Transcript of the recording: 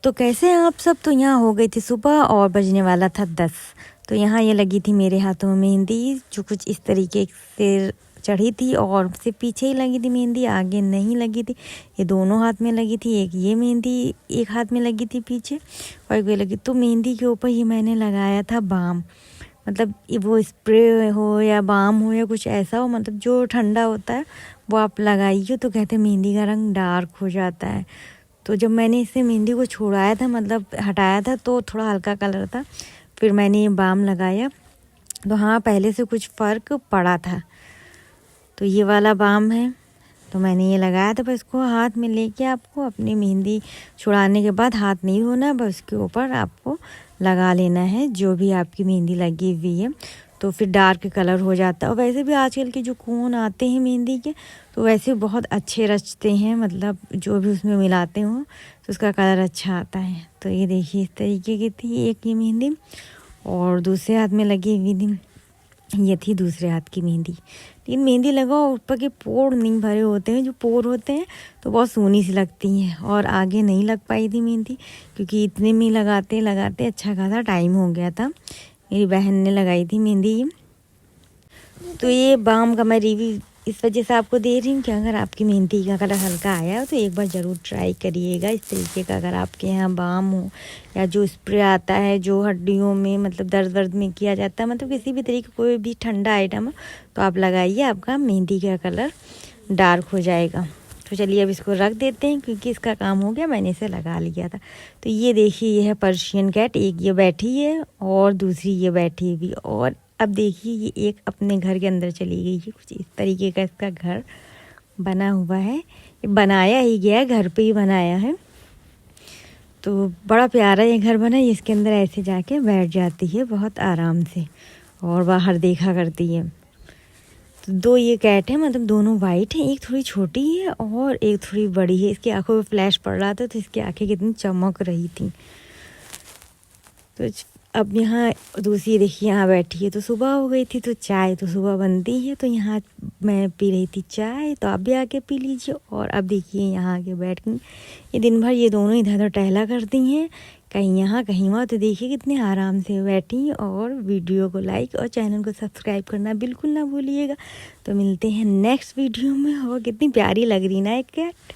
तो कैसे हैं आप सब। तो यहाँ हो गई थी सुबह और बजने वाला था 10। तो यहाँ ये लगी थी मेरे हाथों में मेहंदी, जो कुछ इस तरीके से चढ़ी थी और सिर्फ पीछे ही लगी थी मेहंदी, आगे नहीं लगी थी। ये दोनों हाथ में लगी थी, एक ये मेहंदी एक हाथ में लगी थी पीछे और एक ये लगी। तो मेहंदी के ऊपर ये मैंने लगाया था बाम, मतलब वो स्प्रे हो या बाम हो या कुछ ऐसा हो, मतलब जो ठंडा होता है वो आप लगाइए तो कहते हैं मेहंदी का रंग डार्क हो जाता है। तो जब मैंने इससे मेहंदी को छुड़ाया था, मतलब हटाया था, तो थोड़ा हल्का कलर था। फिर मैंने ये बाम लगाया तो हाँ पहले से कुछ फ़र्क पड़ा था। तो ये वाला बाम है, तो मैंने ये लगाया था। बस इसको हाथ में लेके आपको अपनी मेहंदी छुड़ाने के बाद हाथ नहीं धोना है, बस उसके ऊपर आपको लगा लेना है जो भी आपकी मेहंदी लगी हुई है। तो फिर डार्क कलर हो जाता है। और वैसे भी आजकल के जो कोन आते हैं मेहंदी के, तो वैसे बहुत अच्छे रचते हैं, मतलब जो भी उसमें मिलाते हो तो उसका कलर अच्छा आता है। तो ये देखिए इस तरीके की थी एक ये मेहंदी, और दूसरे हाथ में लगी हुई थी, ये थी दूसरे हाथ की मेहंदी। लेकिन मेहंदी लगाओ ऊपर के पोर नहीं भरे होते हैं, जो पोर होते हैं तो बहुत सोनी सी लगती हैं। और आगे नहीं लग पाई थी मेहंदी, क्योंकि इतने में लगाते लगाते अच्छा खासा टाइम हो गया था। मेरी बहन ने लगाई थी मेहंदी। तो ये बाम का मैं रिव्यू इस वजह से आपको दे रही हूँ कि अगर आपकी मेहंदी का कलर हल्का आया हो तो एक बार ज़रूर ट्राई करिएगा इस तरीके का। अगर आपके यहाँ बाम हो या जो स्प्रे आता है जो हड्डियों में मतलब दर्द में किया जाता है, मतलब किसी भी तरीके कोई भी ठंडा आइटम हो तो आप लगाइए, आपका मेहंदी का कलर डार्क हो जाएगा। तो चलिए अब इसको रख देते हैं, क्योंकि इसका काम हो गया, मैंने इसे लगा लिया था। तो ये देखिए ये है पर्शियन कैट, एक ये बैठी है और दूसरी ये बैठी हुई। और अब देखिए ये एक अपने घर के अंदर चली गई है। कुछ इस तरीके का इसका घर बना हुआ है, ये बनाया ही गया है, घर पे ही बनाया है। तो बड़ा प्यारा ये घर बना है। इसके अंदर ऐसे जाके बैठ जाती है बहुत आराम से और बाहर देखा करती है। तो दो ये कैट है, मतलब दोनों वाइट हैं, एक थोड़ी छोटी है और एक थोड़ी बड़ी है। इसकी आंखों में फ्लैश पड़ रहा था तो इसकी आंखें कितनी चमक रही थी। तो अब यहाँ दूसरी देखिए यहाँ बैठी है। तो सुबह हो गई थी तो चाय तो सुबह बनती है, तो यहाँ मैं पी रही थी चाय, तो आप भी आके पी लीजिए। और अब देखिए यहाँ आके बैठ गई। ये दिन भर ये दोनों इधर उधर टहला करती हैं, कहीं यहाँ कहीं वहाँ। तो देखिए कितने आराम से बैठी। और वीडियो को लाइक और चैनल को सब्सक्राइब करना बिल्कुल ना भूलिएगा। तो मिलते हैं नेक्स्ट वीडियो में। और कितनी प्यारी लग रही ना एक कैट।